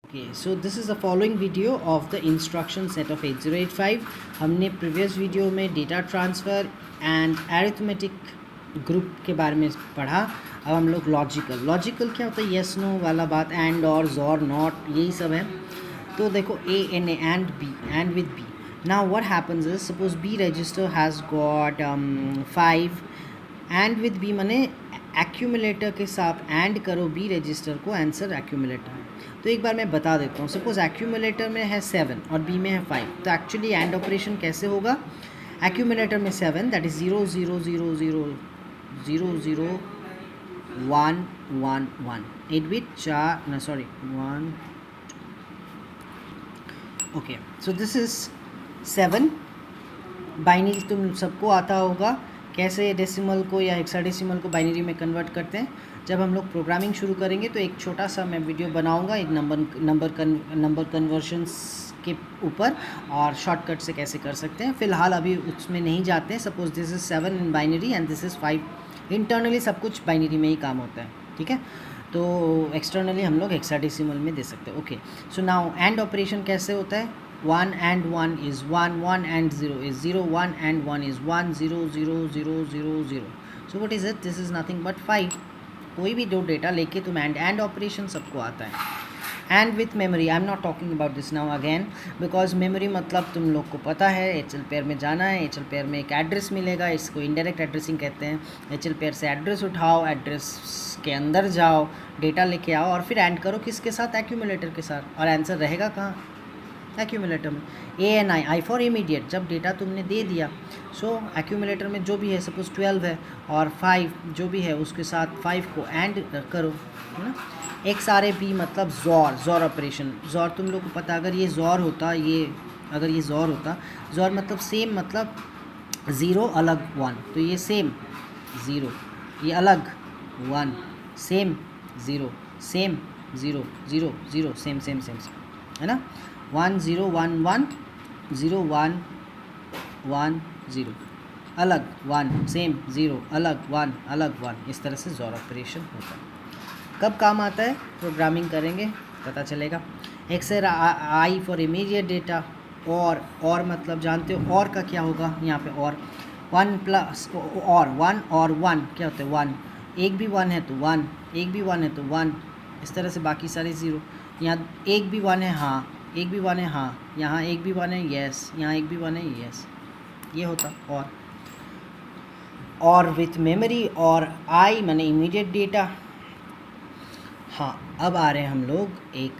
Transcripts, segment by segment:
Okay, so this is the following video of the instruction set of 8085. हमने previous video में data transfer and arithmetic group के बारे में पढ़ा. अब हम लोग logical क्या होता है, yes no वाला बात, and or not यही सब है. तो देखो A and A and B and with B. Now what happens is, suppose B register has got 5 and with B माने एक्यूमुलेटर के साथ एंड करो बी रजिस्टर को, आंसर एक्यूमुलेटर. तो एक बार मैं बता देता हूँ. सपोज एक्यूमुलेटर में है 7 और बी में है 5, तो एक्चुअली एंड ऑपरेशन कैसे होगा. एक्यूमुलेटर में 7 दैट इज 0 0 0 0 0 0 1 1 1 8 बिट 4 ना sorry 1. Okay, so this is 7. Binary तुम सबको आता होगा कैसे डेसिमल को या हेक्साडेसिमल को बाइनरी में कन्वर्ट करते हैं. जब हम लोग प्रोग्रामिंग शुरू करेंगे तो एक छोटा सा मैं वीडियो बनाऊंगा एक नंबर कन्वर्शंस के ऊपर और शॉर्टकट से कैसे कर सकते हैं. फ़िलहाल अभी उसमें नहीं जाते हैं. Suppose this is 7 in binary and this is 5. Internally सब कुछ बाइनरी में ही काम होता है, ठीक है. तो एक्सटर्नली हम लोग हेक्साडेसिमल में दे सकते हैं. Okay, so now and operation कैसे होता है. 1 and 1 is 1, 1 and 0 is 0, 1 and 1 is 1, 0 0 0 0 0. So what is it? This is nothing but 5. कोई भी दो डेटा लेके तुम एंड ऑपरेशन सबको आता है. And with memory, I am not talking about this now again because memory मतलब तुम लोग को पता है. एचएल पेयर में जाना है, एचएल पेयर में एक एड्रेस मिलेगा, इसको इनडायरेक्ट एड्रेसिंग कहते हैं. एचएल पेयर से एड्रेस उठाओ, एड्रेस के अंदर जाओ, डेटा लेके आओ और फिर एंड करो किसके साथ, एक्यूमुलेटर के साथ. और आंसर रहेगा कहाँ, एक्यूमुलेटर में. A N I for immediate. जब डेटा तुमने दे दिया, सो एक्यूमुलेटर में जो भी है, सपोज 12 है और 5 जो भी है उसके साथ 5 को एंड करो, है ना. एक्स आर ए बी मतलब जॉर ऑपरेशन. जॉर तुम लोग को पता, अगर ये जॉर होता, अगर ये जॉर होता, जॉर मतलब सेम, मतलब 0 अलग 1, तो ये सेम 0, ये अलग 1, same 0, same 0 0 0 same same same है ना. 1 0 1 1 0 1 1 0 अलग 1 सेम 0 अलग 1 अलग 1. इस तरह से जॉर ऑपरेशन होता है. कब काम आता है, प्रोग्रामिंग करेंगे पता चलेगा. एक्सर आई फॉर इमीडिएट डेटा. और मतलब जानते हो और का क्या होगा यहाँ पे. और 1 प्लस और 1 और 1 क्या होता है 1. एक भी 1 है तो 1, एक भी 1 है तो 1. इस तरह से बाकी सारे 0. यहाँ एक भी 1 है, हाँ एक भी 1 है, हाँ यहाँ एक भी 1 है, यस यहाँ एक भी 1 है, यस. ये होता. और विथ मेमोरी और आई माने इमीडिएट डेटा. हाँ, अब आ रहे हैं हम लोग एक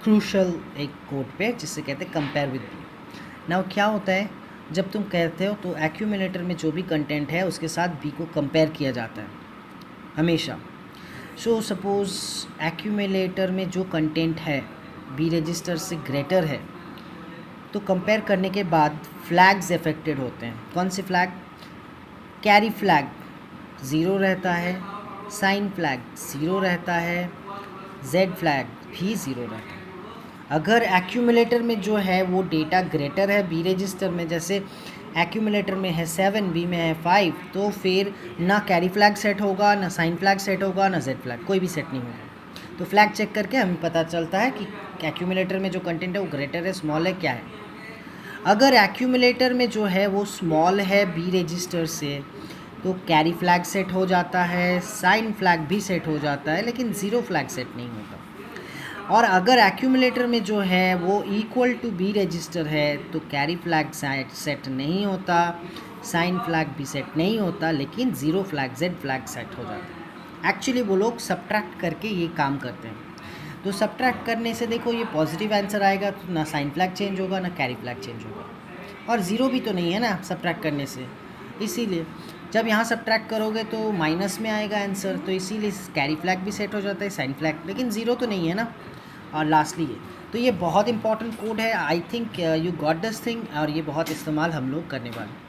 क्रूशल एक कोड पे जिससे कहते हैं कंपेयर विद बी. नाउ क्या होता है, जब तुम कहते हो तो एक्यूमुलेटर में जो भी कंटेंट है उसके साथ बी को कंपेयर किया जाता है हमेशा. सो सपोज एक्यूमुलेटर में जो कंटेंट है बी रजिस्टर से ग्रेटर है, तो कंपेयर करने के बाद फ्लैग्स अफेक्टेड होते हैं. कौन से फ्लैग, कैरी फ्लैग 0 रहता है, साइन फ्लैग 0 रहता है, जेड फ्लैग भी 0 रहता है. अगर एक्यूमुलेटर में जो है वो डेटा ग्रेटर है बी रजिस्टर में, जैसे एक्यूमुलेटर में है 7 बी में है 5, तो फिर ना कैरी फ्लैग सेट होगा, ना साइन फ्लैग सेट होगा, ना जेड फ्लैग, कोई भी सेट नहीं होगा. तो फ्लैग चेक करके हमें पता चलता है कि एक्यूमुलेटर में जो कंटेंट है वो ग्रेटर है, स्मॉल है, क्या है. अगर एक्यूमुलेटर में जो है वो स्मॉल है बी रजिस्टर से, तो कैरी फ्लैग सेट हो जाता है, साइन फ्लैग भी सेट हो जाता है, लेकिन 0 फ्लैग सेट नहीं होता. और अगर एक्यूमुलेटर में जो है वो इक्वल टू बी रजिस्टर है, तो कैरी फ्लैग सेट नहीं होता, साइन फ्लैग भी सेट नहीं होता, लेकिन 0 फ्लैग जेड फ्लैग सेट हो जाता है. एक्चुअली वो लोग सब्ट्रैक्ट करके ये काम करते हैं. तो सब्ट्रैक्ट करने से देखो ये पॉजिटिव आंसर आएगा, तो ना साइन फ्लैग चेंज होगा ना कैरी फ्लैग चेंज होगा. और 0 भी तो नहीं है ना सब्ट्रैक्ट करने से, इसीलिए जब यहाँ सब्ट्रैक्ट करोगे तो माइनस में आएगा आंसर, तो इसीलिए कैरी फ्लैग भी सेट हो जाता है, साइन फ्लैग, लेकिन 0 तो नहीं है ना. और लास्टली तो ये बहुत इंपॉर्टेंट कोड है. I think you got this thing, और ये बहुत इस्तेमाल हम लोग करने वाले.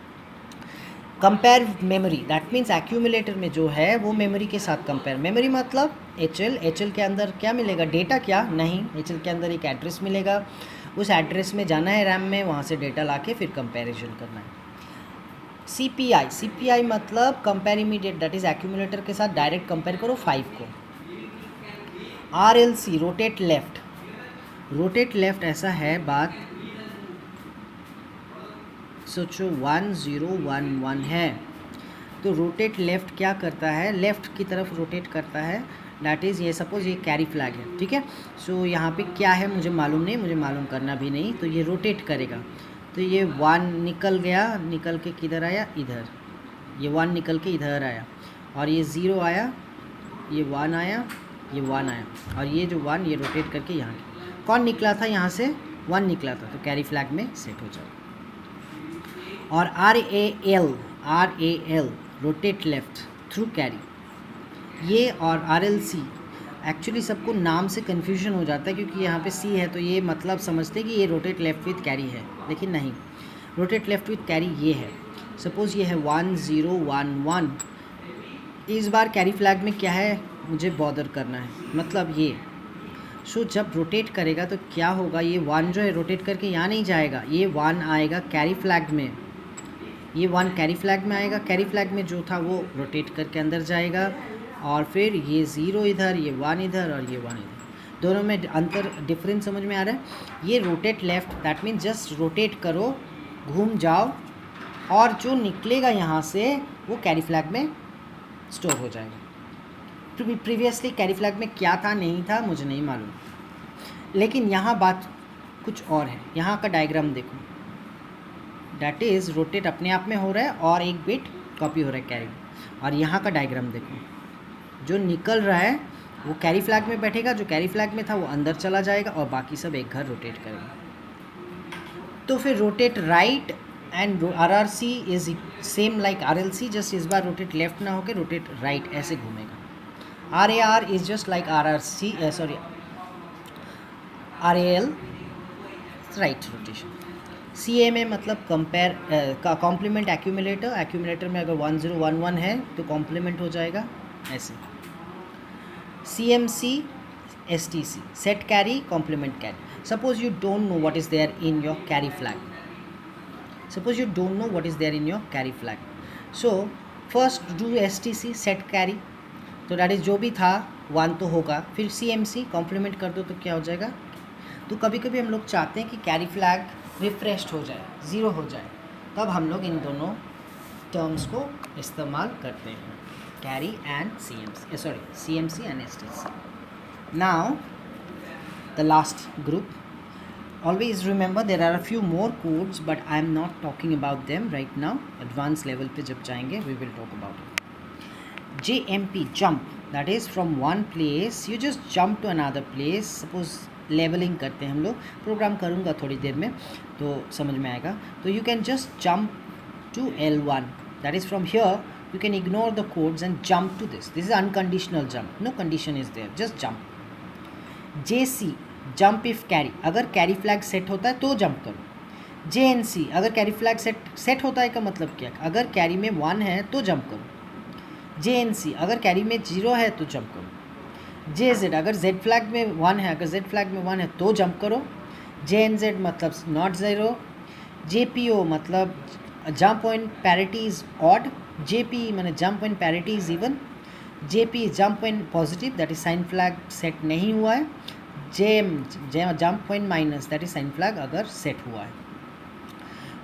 Compare memory, that means accumulator में जो है वो मेमोरी के साथ कंपेयर. मेमोरी मतलब एचएल के अंदर क्या मिलेगा, डेटा क्या नहीं, एचएल के अंदर एक एड्रेस मिलेगा, उस एड्रेस में जाना है रैम में, वहाँ से डेटा लाके फिर कंपेरिजन करना है. सीपीआई मतलब compare immediate, that is accumulator के साथ डायरेक्ट कंपेयर करो 5 को. RLC rotate left, rotate left ऐसा है बात, सोचो 1011 है तो रोटेट लेफ़्ट क्या करता है, लेफ़्ट की तरफ रोटेट करता है, दैट इज़ ये सपोज़ ये कैरी फ्लैग है, ठीक है। सो यहाँ पे क्या है मुझे मालूम नहीं, मुझे मालूम करना भी नहीं, तो ये रोटेट करेगा, तो ये 1 निकल गया, निकल के किधर आया, इधर, ये 1 निकल के इधर आया, और ये 0 आया, ये 1 आया, ये 1 आया, और ये जो 1 ये रोटेट करके यहाँ, कौन निकला था यहाँ से, 1 निकला था, तो कैरी फ्लैग में सेट हो जाएगा। और RAL rotate left through carry, ये और RLC एक्चुअली सबको नाम से कन्फ्यूजन हो जाता है, क्योंकि यहाँ पे C है तो ये मतलब समझते हैं कि ये रोटेट लेफ्ट विथ कैरी है, लेकिन नहीं, रोटेट लेफ्ट विथ कैरी ये है। सपोज़ ये है 1011, इस बार कैरी फ्लैग में क्या है मुझे बॉदर करना है, मतलब ये सो जब रोटेट करेगा तो क्या होगा, ये 1 जो है रोटेट करके यहाँ नहीं जाएगा, ये 1 आएगा कैरी फ्लैग में, ये 1 कैरी फ्लैग में आएगा, कैरी फ्लैग में जो था वो रोटेट करके अंदर जाएगा, और फिर ये 0 इधर, ये 1 इधर, और ये 1 इधर, दोनों में अंतर डिफरेंस समझ में आ रहा है। ये rotate left that means just rotate करो, घूम जाओ, और जो निकलेगा यहाँ से वो कैरी फ्लैग में स्टोर हो जाएगा। प्रीवियसली कैरी फ्लैग में क्या था नहीं था मुझे नहीं मालूम, लेकिन यहाँ बात कुछ और है, यहाँ का डायग्राम देखो, डैट इज़ रोटेट अपने आप में हो रहा है और एक बिट कॉपी हो रहा है कैरी, और यहाँ का डायग्राम देखो, जो निकल रहा है वो कैरी फ्लैग में बैठेगा, जो कैरी फ्लैग में था वो अंदर चला जाएगा, और बाकी सब एक घर रोटेट करेगा। तो फिर rotate right and RRC is same like RLC, just इस बार रोटेट लेफ्ट ना होकर रोटेट राइट ऐसे घूमेगा। RAR is just like RRC, sorry RAL right rotation. CMA मतलब कंपेयर कॉम्प्लीमेंट एक्यूमुलेटर, एक्यूमुलेटर में अगर 1011 है तो कॉम्प्लीमेंट हो जाएगा ऐसे। CMC STC set carry complement carry. Suppose you don't know what is there in your carry flag, suppose you don't know what is there in your carry flag, so first do STC set carry, तो that is जो भी था 1 तो होगा, फिर CMC complement कर दो तो क्या हो जाएगा। तो कभी कभी हम लोग चाहते हैं कि कैरी फ्लैग रिफ्रेश्ड हो जाए, 0 हो जाए, तब हम लोग इन दोनों टर्म्स को इस्तेमाल करते हैं, carry and CMC and STC। Now the last group, always remember there are a few more codes but I am not talking about them right now, advance level पे जब जाएंगे we will talk about it. JMP jump, that is from one place you just jump to another place, suppose labelling करते हैं हम लोग, programme करूँगा थोड़ी देर में तो समझ में आएगा। तो you can just jump to L1, that is from here you can ignore the codes and jump to this is unconditional jump, no condition is there, just jump. JC jump if carry, अगर carry flag set होता है तो jump करो। JNC अगर carry flag set होता है का मतलब क्या, अगर कैरी में 1 है तो जंप करो। JNC अगर कैरी में 0 है तो जंप करो। JZ अगर Z फ्लैग में 1 है, अगर Z फ्लैग में 1 है तो जंप करो। JNZ मतलब नॉट 0। JPO मतलब jump point parity is odd, JP माने jump point parity is even, JP jump point positive that is sine flag set नहीं हुआ है, jump point minus that is sine flag अगर set हुआ है।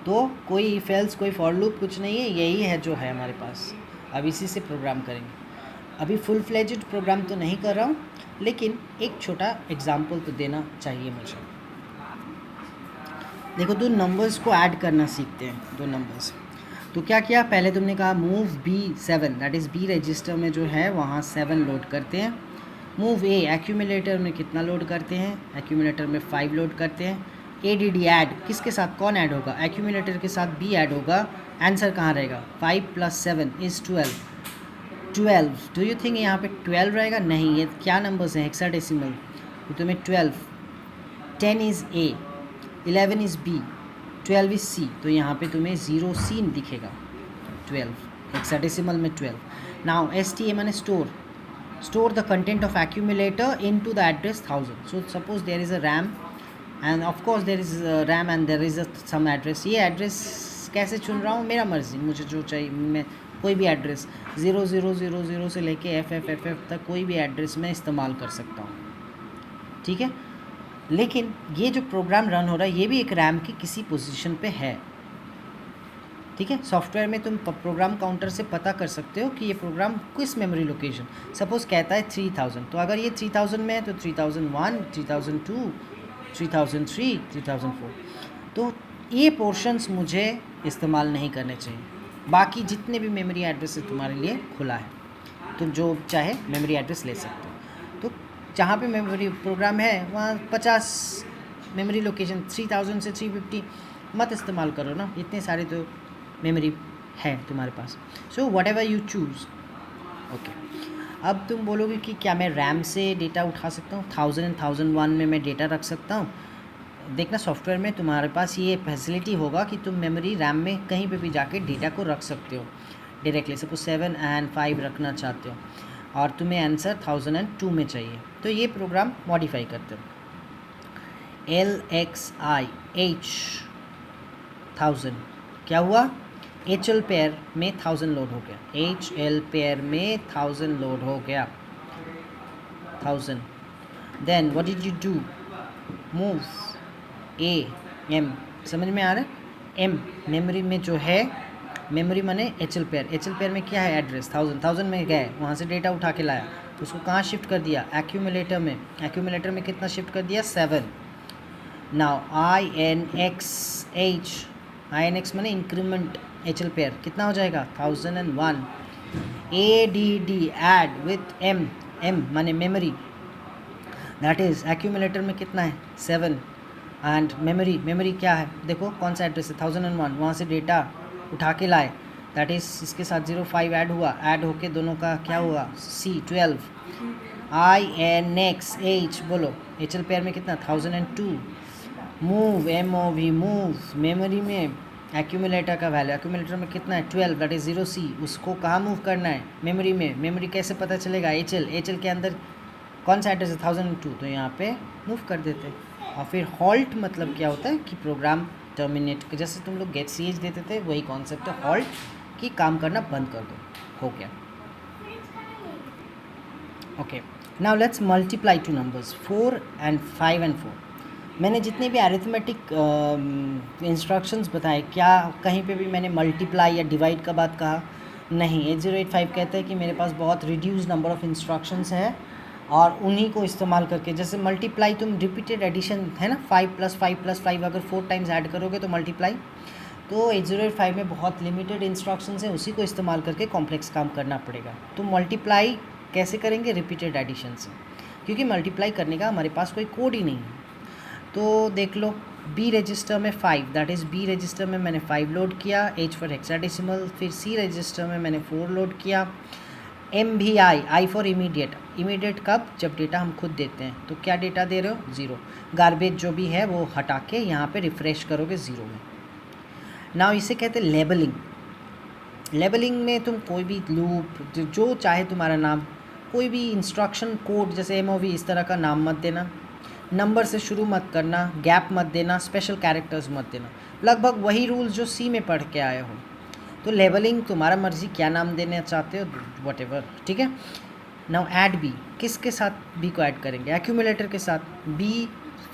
तो कोई इफ एल्स कोई फॉर लूप कुछ नहीं है, यही है जो है हमारे पास, अब इसी से प्रोग्राम करेंगे। अभी फुल फ्लेज्ड प्रोग्राम तो नहीं कर रहा हूँ, लेकिन एक छोटा एग्जाम्पल तो देना चाहिए मुझे। देखो 2 नंबर्स को ऐड करना सीखते हैं, 2 नंबर्स। तो क्या किया, पहले तुमने कहा move B7, that is B register में जो है वहाँ 7 लोड करते हैं। मूव A एक्यूमुलेटर में कितना लोड करते हैं, एक्यूमुलेटर में 5 लोड करते हैं। ADD ऐड किसके साथ, कौन ऐड होगा, एक्यूमुलेटर के साथ B ऐड होगा, आंसर कहाँ रहेगा, 5 + 7 इज़ 12। 12 डू यू थिंक यहाँ पे 12 रहेगा, नहीं, ये क्या नंबर्स हैं, हेक्साडेसिमल, तो तुम्हें 12, 10 is A, 11 is B, 12 is C, तो यहाँ पे तुम्हें 0C दिखेगा, 12 हेक्साडेसिमल में 12। नाउ STA माने store the content of accumulator into the address 1000। So suppose there is a RAM and of course there is RAM and there is some address, ये address कैसे चुन रहा हूँ, मेरा मर्जी, मुझे जो चाहिए, मैं कोई भी एड्रेस 0000 से लेके FFFF तक कोई भी एड्रेस मैं इस्तेमाल कर सकता हूँ। ठीक है। लेकिन ये जो प्रोग्राम रन हो रहा है ये भी एक रैम की किसी पोजीशन पे है, ठीक है। सॉफ्टवेयर में तुम प्रोग्राम काउंटर से पता कर सकते हो कि ये प्रोग्राम किस मेमोरी लोकेशन, सपोज कहता है 3000, तो अगर ये 3000 में है तो 3001, 3002, 3003, 3004, तो ये पोर्शंस मुझे इस्तेमाल नहीं करने चाहिए। बाकी जितने भी मेमोरी एड्रेस तुम्हारे लिए खुला है, तुम जो चाहे मेमोरी एड्रेस ले सकते हो। तो जहाँ पे मेमोरी प्रोग्राम है वहाँ 50 मेमोरी लोकेशन 3000 से 350 मत इस्तेमाल करो ना, इतने सारे तो मेमोरी है तुम्हारे पास। So whatever you choose, okay. अब तुम बोलोगे कि क्या मैं रैम से डेटा उठा सकता हूँ, 1000 और 1001 में मैं डेटा रख सकता हूँ। देखना सॉफ्टवेयर में तुम्हारे पास ये फैसिलिटी होगा कि तुम मेमोरी रैम में कहीं पे भी जाके डेटा को रख सकते हो डायरेक्टली। सपोज 7 और 5 रखना चाहते हो और तुम्हें आंसर 1002 में चाहिए, तो ये प्रोग्राम मॉडिफाई करते हो। LXIH 1000 क्या हुआ, HL पेयर में 1000 लोड हो गया, HL पेयर में 1000 लोड हो गया, 1000। Then what did you do, move AM, समझ में आ रहा है। M मेमोरी में जो है, मेमोरी माने HL पेयर में क्या है एड्रेस 1000 में गए, वहाँ से डेटा उठा के लाया, उसको कहाँ शिफ्ट कर दिया, एक्यूमुलेटर में। एक्यूमुलेटर में कितना शिफ्ट कर दिया, 7। नाउ INX माने इंक्रीमेंट HL पेयर कितना हो जाएगा 1001। ADD ऐड विथ M माने मेमोरी, दैट इज एक्यूमुलेटर में कितना है 7 एंड मेमोरी क्या है, देखो कौन सा एड्रेस है 1001, वहाँ से डेटा उठा के लाए, दैट इज इसके साथ 05 ऐड हुआ, ऐड होके दोनों का क्या हुआ C12। INXH बोलो, HL पेयर में कितना 1002। मूव MOV मूव मेमोरी में एक्यूमुलेटर का वैल्यू, एक्यूमुलेटर में कितना है 12, दैट इज 0C, उसको कहाँ मूव करना है मेमोरी में। मेमोरी कैसे पता चलेगा, HL के अंदर कौन सा एड्रेस है 1002, तो यहाँ पे मूव कर देते हैं। और फिर हॉल्ट मतलब क्या होता है कि प्रोग्राम टर्मिनेट, जैसे तुम लोग गेट CH देते थे वही कॉन्सेप्ट है हॉल्ट, कि काम करना बंद कर दो, हो गया। Okay, now let's multiply two numbers 4 और 5 और 4। मैंने जितने भी अरिथमेटिक इंस्ट्रक्शंस बताए, क्या कहीं पे भी मैंने मल्टीप्लाई या डिवाइड का बात कहा नहीं। 8085 कहते हैं कि मेरे पास बहुत रिड्यूस नंबर ऑफ इंस्ट्रक्शंस है और उन्हीं को इस्तेमाल करके, जैसे मल्टीप्लाई तुम रिपीटेड एडिशन है ना, 5 + 5 + 5 अगर 4 टाइम्स ऐड करोगे तो मल्टीप्लाई, तो 8085 में बहुत लिमिटेड इंस्ट्रक्शंस हैं, उसी को इस्तेमाल करके कॉम्प्लेक्स काम करना पड़ेगा। तो मल्टीप्लाई कैसे करेंगे, रिपीटेड एडिशन से, क्योंकि मल्टीप्लाई करने का हमारे पास कोई कोड ही नहीं है। तो देख लो B रजिस्टर में 5, दैट इज़ B रजिस्टर में मैंने 5 लोड किया, H फॉर हेक्साडेसिमल, फिर C रजिस्टर में मैंने 4 लोड किया, MVI, I फॉर इमीडिएट कब, जब डेटा हम खुद देते हैं, तो क्या डेटा दे रहे हो 0, गार्बेज जो भी है वो हटा के यहाँ पे रिफ़्रेश करोगे 0 में। नाउ इसे कहते हैं लेबलिंग। लेबलिंग में तुम कोई भी लूप, जो चाहे तुम्हारा नाम, कोई भी इंस्ट्रक्शन कोड जैसे MOV इस तरह का नाम मत देना, नंबर से शुरू मत करना, गैप मत देना, स्पेशल कैरेक्टर्स मत देना, लगभग वही रूल्स जो C में पढ़ के आए हो। तो लेबलिंग तुम्हारा मर्जी, क्या नाम देना चाहते हो, वट एवर, ठीक है। नाउ ऐड B, किसके साथ B को ऐड करेंगे, एक्यूमुलेटर के साथ। B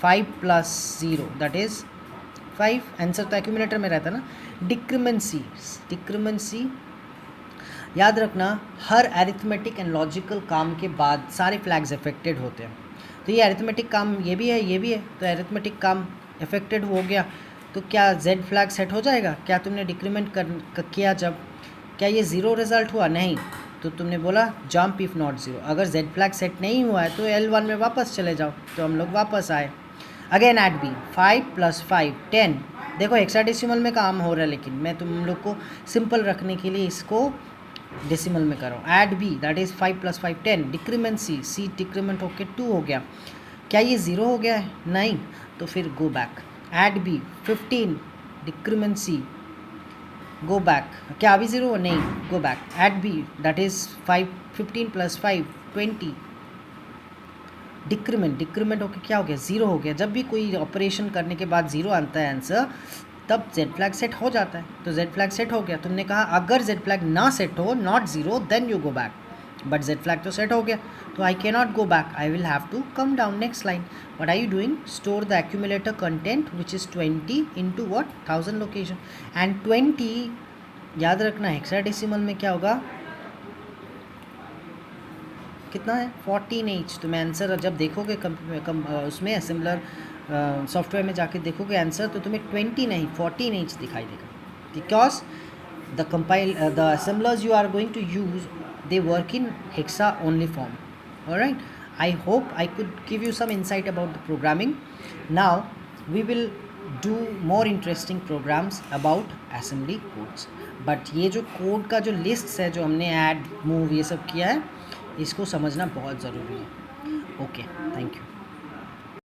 5 + 0 दैट इज़ 5, आंसर तो एक्यूमुलेटर में रहता है ना। डिक्रीमेंसी याद रखना, हर अरिथमेटिक एंड लॉजिकल काम के बाद सारे फ्लैग्स अफेक्टेड होते हैं। तो ये अरिथमेटिक काम ये भी है, तो अरिथमेटिक काम अफेक्टेड हो गया तो क्या Z फ्लैग सेट हो जाएगा, क्या तुमने डिक्रीमेंट किया जब, क्या ये 0 रिजल्ट हुआ, नहीं, तो तुमने बोला जंप इफ़ नॉट 0। अगर Z फ्लैग सेट नहीं हुआ है तो L1 में वापस चले जाओ, तो हम लोग वापस आए। अगेन ऐड B, 5 + 5 10, देखो हेक्साडेसिमल में काम हो रहा है, लेकिन मैं तुम लोग को सिंपल रखने के लिए इसको डेसिमल में करो। Add B that is 5 + 5 10, decrement C decrement होके 2 हो गया, क्या ये 0 हो गया है, नहीं, तो फिर go back. Add B 15, decrement C, go back, क्या अभी 0 हो, नहीं, go back. Add B that is 15 + 5 20, decrement होके क्या हो गया, 0 हो गया। जब भी कोई ऑपरेशन करने के बाद 0 आता है आंसर, तब Z फ्लैग सेट हो जाता है, तो Z फ्लैग सेट हो गया। तुमने कहा अगर Z फ्लैग ना सेट हो, not 0, then you go back, but Z flag तो सेट हो गया, तो I can not go back, I will have to come down. Next line, what are you doing? Store the accumulator content which is 20 into what 1000 location. And 20 याद रखना hexadecimal में क्या होगा, कितना है 14H. तो मैं आंसर जब देखोगे उसमें असेंबलर सॉफ्टवेयर में जाके देखोगे आंसर, तो तुम्हें 20 नहीं 14H दिखाई देगा, because the assemblers you are going to use, they work in hexa only form. All right, I hope I could give you some insight about the programming. Now we will do more interesting programs about assembly codes. But ये जो code का जो list है, जो हमने add move ये सब किया है, इसको समझना बहुत ज़रूरी है. Okay, thank you.